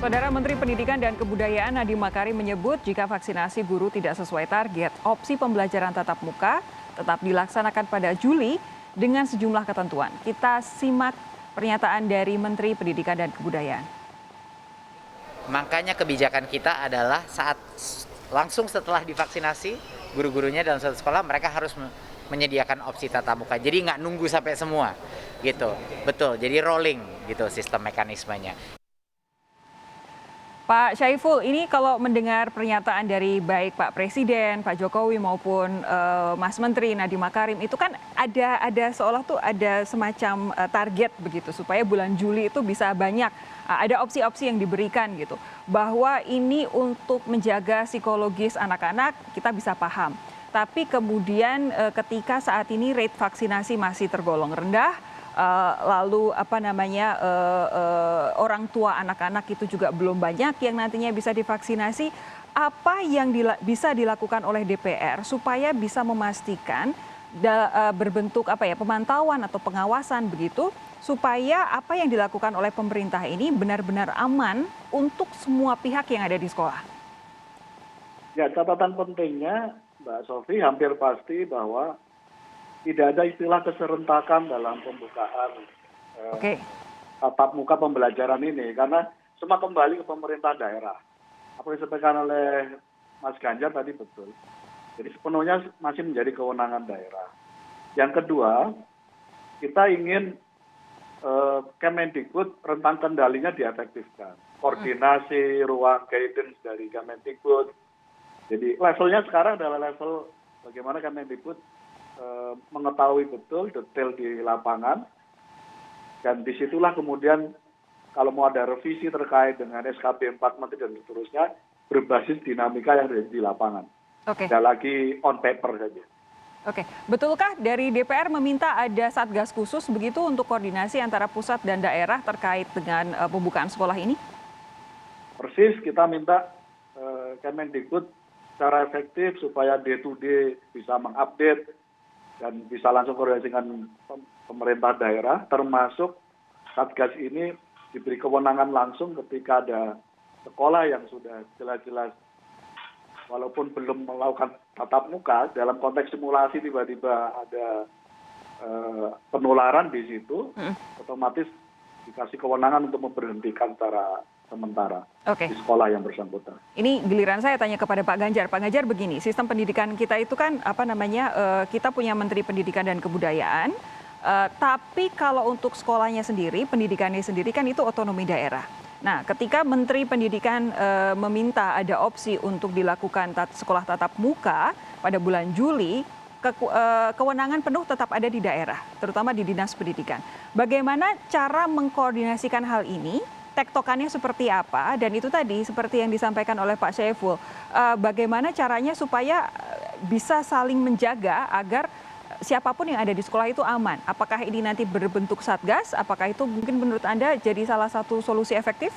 Saudara Menteri Pendidikan dan Kebudayaan Nadiem Makarim menyebut jika vaksinasi guru tidak sesuai target, opsi pembelajaran tatap muka tetap dilaksanakan pada Juli dengan sejumlah ketentuan. Kita simak pernyataan dari Menteri Pendidikan dan Kebudayaan. Makanya kebijakan kita adalah saat langsung setelah divaksinasi, guru-gurunya dalam satu sekolah mereka harus menyediakan opsi tatap muka. Jadi nggak nunggu sampai semua, gitu. Betul, jadi rolling gitu sistem mekanismenya. Pak Syaiful, ini kalau mendengar pernyataan dari baik Pak Presiden, Pak Jokowi maupun Mas Menteri Nadiem Makarim, itu kan ada seolah tuh ada semacam target begitu supaya bulan Juli itu bisa banyak ada opsi-opsi yang diberikan gitu. Bahwa ini untuk menjaga psikologis anak-anak kita bisa paham. Tapi kemudian ketika saat ini rate vaksinasi masih tergolong rendah, lalu orang tua anak-anak itu juga belum banyak yang nantinya bisa divaksinasi. Apa yang bisa dilakukan oleh DPR supaya bisa memastikan berbentuk pemantauan atau pengawasan begitu supaya apa yang dilakukan oleh pemerintah ini benar-benar aman untuk semua pihak yang ada di sekolah? Ya, catatan pentingnya Mbak Sofi hampir pasti bahwa tidak ada istilah keserentakan dalam pembukaan tatap muka pembelajaran ini karena semua kembali ke pemerintah daerah. Apa yang disampaikan oleh Mas Ganjar tadi betul. Jadi sepenuhnya masih menjadi kewenangan daerah. Yang kedua, kita ingin Kemendikbud rentang kendalinya diefektifkan. Koordinasi, ruang guidance dari Kemendikbud. Jadi levelnya sekarang adalah level bagaimana Kemendikbud mengetahui betul detail di lapangan, dan disitulah kemudian kalau mau ada revisi terkait dengan SKB 4 Menteri dan seterusnya berbasis dinamika yang ada di lapangan. Tidak lagi on paper saja. Oke, betulkah dari DPR meminta ada satgas khusus begitu untuk koordinasi antara pusat dan daerah terkait dengan pembukaan sekolah ini? Persis, kita minta Kemendikbud secara efektif supaya day to day bisa mengupdate dan bisa langsung koordinasi dengan pemerintah daerah, termasuk Satgas ini diberi kewenangan langsung ketika ada sekolah yang sudah jelas-jelas walaupun belum melakukan tatap muka, dalam konteks simulasi tiba-tiba ada penularan di situ, otomatis dikasih kewenangan untuk memberhentikan secara sementara di sekolah yang bersangkutan. Ini giliran saya tanya kepada Pak Ganjar. Pak Ganjar begini, sistem pendidikan kita itu kan kita punya Menteri Pendidikan dan Kebudayaan, tapi kalau untuk sekolahnya sendiri, pendidikannya sendiri kan itu otonomi daerah. Nah, ketika Menteri Pendidikan meminta ada opsi untuk dilakukan sekolah tatap muka pada bulan Juli, kewenangan penuh tetap ada di daerah, terutama di Dinas Pendidikan. Bagaimana cara mengkoordinasikan hal ini? Tektokannya seperti apa, dan itu tadi seperti yang disampaikan oleh Pak Syaiful, bagaimana caranya supaya bisa saling menjaga agar siapapun yang ada di sekolah itu aman. Apakah ini nanti berbentuk satgas, apakah itu mungkin menurut Anda jadi salah satu solusi efektif?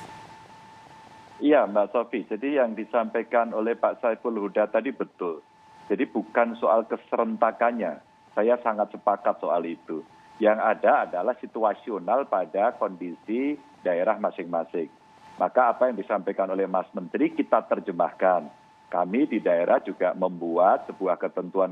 Iya Mbak Sofi, jadi yang disampaikan oleh Pak Saiful Huda tadi betul. Jadi bukan soal keserentakannya, saya sangat sepakat soal itu. Yang ada adalah situasional pada kondisi daerah masing-masing. Maka apa yang disampaikan oleh Mas Menteri kita terjemahkan. Kami di daerah juga membuat sebuah ketentuan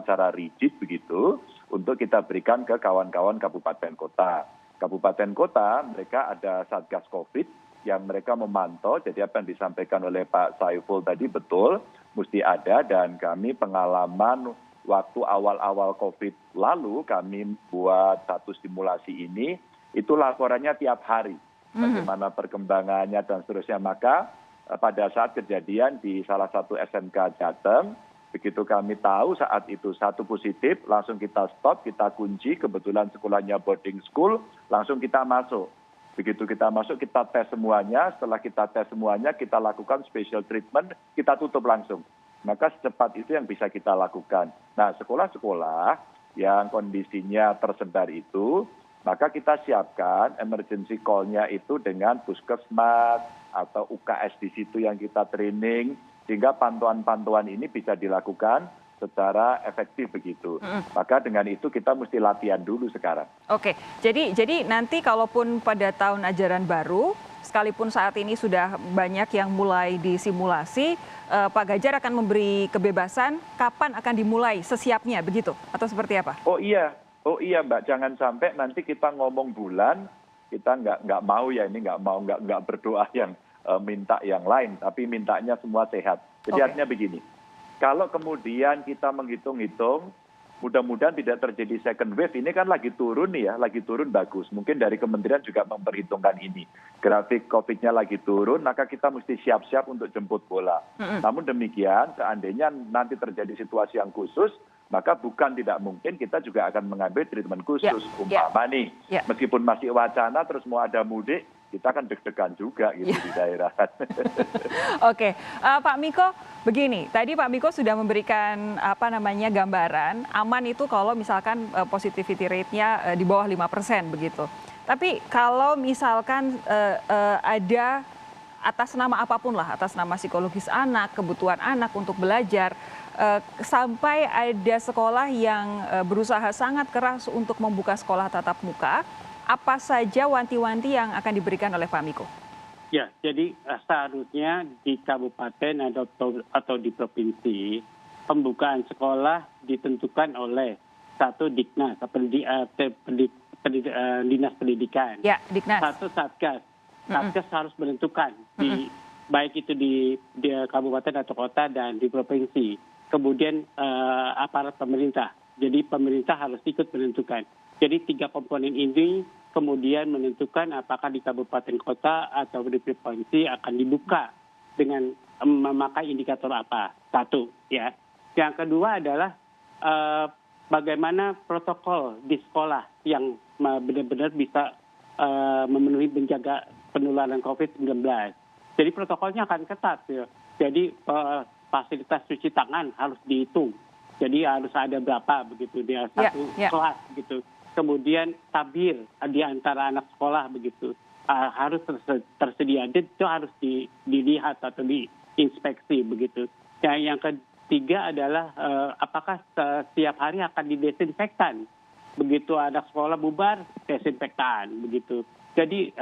secara rigid begitu untuk kita berikan ke kawan-kawan kabupaten kota. Kabupaten kota mereka ada Satgas Covid yang mereka memantau, jadi apa yang disampaikan oleh Pak Saiful tadi betul, mesti ada, dan kami pengalaman waktu awal-awal COVID lalu kami buat satu simulasi ini, itu laporannya tiap hari, bagaimana perkembangannya dan seterusnya. Maka pada saat kejadian di salah satu SMK Jateng, begitu kami tahu saat itu satu positif, langsung kita stop, kita kunci, kebetulan sekolahnya boarding school, langsung kita masuk. Begitu kita masuk, kita tes semuanya, setelah kita tes semuanya, kita lakukan special treatment, kita tutup langsung. Maka secepat itu yang bisa kita lakukan. Nah, sekolah-sekolah yang kondisinya tersebar itu, maka kita siapkan emergency call-nya itu dengan puskesmas atau UKS di situ yang kita training, sehingga pantauan-pantauan ini bisa dilakukan secara efektif begitu. Maka dengan itu kita mesti latihan dulu sekarang. Oke, jadi nanti kalaupun pada tahun ajaran baru sekalipun saat ini sudah banyak yang mulai disimulasi, Pak Ganjar akan memberi kebebasan kapan akan dimulai sesiapnya begitu atau seperti apa? Oh iya Mbak, jangan sampai nanti kita ngomong bulan, kita nggak mau ya, ini nggak berdoa yang minta yang lain, tapi mintanya semua sehat. Jadi artinya begini, kalau kemudian kita menghitung-hitung, mudah-mudahan tidak terjadi second wave, ini kan lagi turun nih ya, lagi turun bagus. Mungkin dari kementerian juga memperhitungkan ini. Grafik COVID-nya lagi turun, maka kita mesti siap-siap untuk jemput bola. Namun demikian, seandainya nanti terjadi situasi yang khusus, maka bukan tidak mungkin kita juga akan mengambil treatment khusus. Umpama nih, meskipun masih wacana terus mau ada mudik, kita kan deg-degan juga gitu di daerah. Oke, Pak Miko, begini, tadi Pak Miko sudah memberikan gambaran aman itu kalau misalkan positivity rate-nya di bawah 5% begitu. Tapi kalau misalkan ada atas nama apapun lah, atas nama psikologis anak, kebutuhan anak untuk belajar, sampai ada sekolah yang berusaha sangat keras untuk membuka sekolah tatap muka, apa saja wanti-wanti yang akan diberikan oleh Pak Miko? Ya, jadi seharusnya di kabupaten atau di provinsi, pembukaan sekolah ditentukan oleh satu Diknas, Dinas Pendidikan. Ya, Diknas. Satu Satgas. Satgas harus menentukan, baik itu di kabupaten atau kota dan di provinsi. Kemudian aparat pemerintah. Jadi pemerintah harus ikut menentukan. Jadi 3 komponen ini kemudian menentukan apakah di kabupaten kota atau di provinsi akan dibuka dengan memakai indikator apa. Satu, ya. Yang kedua adalah bagaimana protokol di sekolah yang benar-benar bisa memenuhi menjaga penularan COVID-19. Jadi protokolnya akan ketat. Ya. Jadi fasilitas cuci tangan harus dihitung. Jadi harus ada berapa begitu dia satu kelas gitu. Kemudian tabir di antara anak sekolah begitu harus tersedia. Itu harus dilihat atau diinspeksi begitu. Yang ketiga adalah apakah setiap hari akan didesinfektan. Begitu anak sekolah bubar, desinfektan begitu. Jadi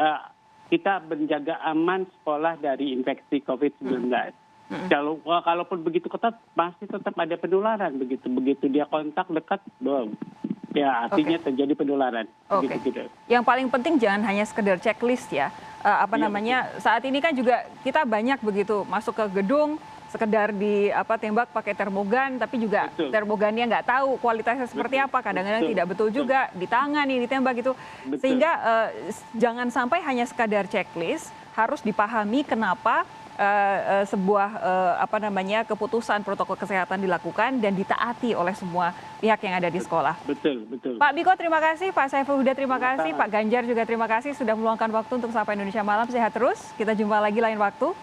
kita menjaga aman sekolah dari infeksi COVID-19. Kalaupun begitu ketat, masih tetap ada penularan begitu. Begitu dia kontak dekat, boom. Ya, artinya terjadi penularan. Gitu. Yang paling penting jangan hanya sekedar checklist ya. Saat ini kan juga kita banyak begitu masuk ke gedung, sekedar tembak pakai termogan, tapi juga termogannya nggak tahu kualitasnya seperti apa. Kadang-kadang tidak betul juga, di tangan nih ditembak gitu. Sehingga jangan sampai hanya sekadar checklist, harus dipahami kenapa sebuah keputusan protokol kesehatan dilakukan dan ditaati oleh semua pihak yang ada di sekolah. Betul. Pak Miko terima kasih, Pak Saiful Huda terima kasih, Pak Ganjar juga terima kasih sudah meluangkan waktu untuk Sapa Indonesia Malam. Sehat terus, kita jumpa lagi lain waktu.